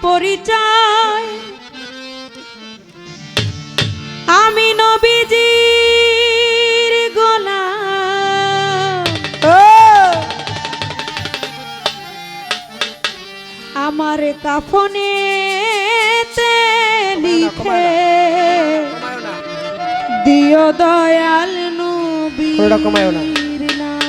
পরিচয় আমি নবীজির গোলাম আমার কাফনেতে লিখে দিও দয়াল নবীর নাম।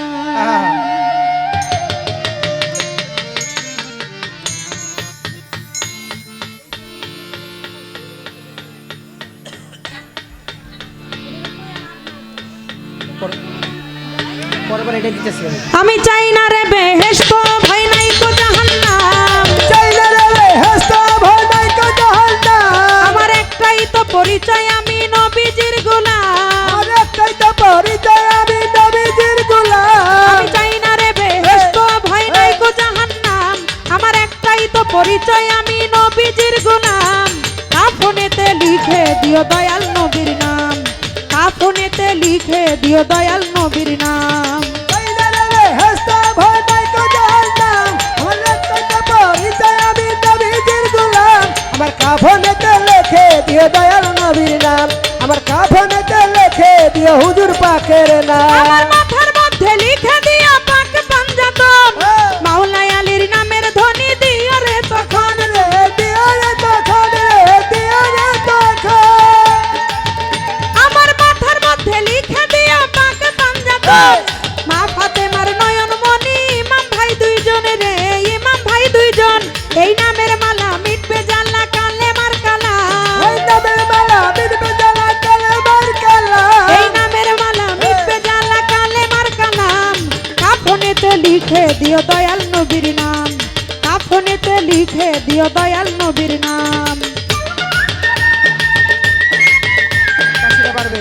আমি চাই না রে বেহেশত ভয় নাই কো জাহান্নাম, চাই না রে বেহেশত ভয় নাই কো জাহান্নাম। আমার একটাই তো পরিচয় আমি নবীজির গোলাম, আমার একটাই তো পরিচয় আমি নবীজির গোলাম। আমি চাই না রে বেহেশত ভয় নাই কো জাহান্নাম, আমার একটাই তো পরিচয় আমি নবীজির গোলাম। কাফনেতে লিখে দিও দয়াল নবীর নাম, কাফনেতে লিখে দিও দয়াল নবীর নাম। চাই না রে বেহেশত ভয় নাই কো জাহান্নাম, আমার একটাই তো পরিচয় আমি নবীজির গোলাম। আমার কাফনেতে লিখে দিও দয়াল নবীর নাম, আমার কাফনেতে লিখে দিও হুজুর পাকের নাম। আমার মাথার মধ্যে লিখে দিও পাক পাঞ্জাতন, মাওলাই আলীর নামের ধ্বনি দিও রে তখন রে, দিও রে তখন রে, দিও রে তখন। আমার মাথার মধ্যে লিখে দিও পাক পাঞ্জাতন, মা ফাতেমার নয়ন মনি ইমাম ভাই দুইজন রে, ইমাম ভাই দুইজন এই নামের মালা মিটবে জ্বালা কালেমার কালা, এই নামের মালা মিটবে জ্বালা কালেমার কালাম, এই নামের মালা মিটবে জ্বালা কালেমার কালাম। কাফনেতে লিখে দিও দয়াল নবীর নাম, কাফনেতে লিখে দিও দয়াল নবীর নাম। কাশিটা পারবে।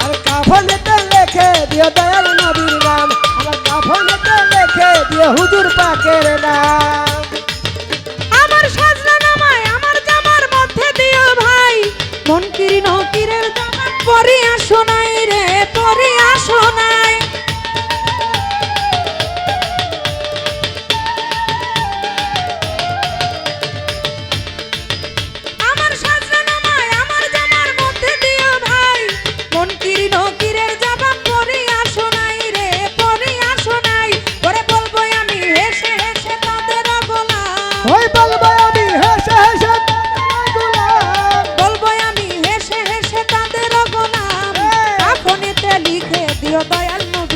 আর কাফনেতে লিখে দিও দয়াল নবীর নাম, আমার কাফনেতে লিখে দিও হুজুর পাকের নাম। আমার সাজনা নামায় আমার জামার মধ্যে দিও ভাই, মনকির নকিরের জামা পরিয়া শোনাই রে, পরিয়া শোনাই। আমার সাজনা নামায় আমার জামার মধ্যে দিও ভাই, মনকির নকিরের জামা পরিয়া শোনাই রে, পরিয়া শোনাই। করে বলবো আমি হেসে হেসে তাদের গোলাম, ওই বলবো আমি হেসে হেসে গোলাম, বলবো আমি হেসে হেসে তাদের গোলাম। কাফনেতে লিখে দিও দয়াল নবীর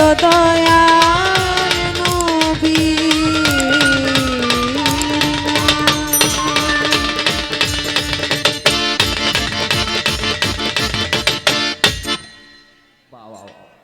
দিও দয়াল নবীর নাম। বাহ বাহ বাহ।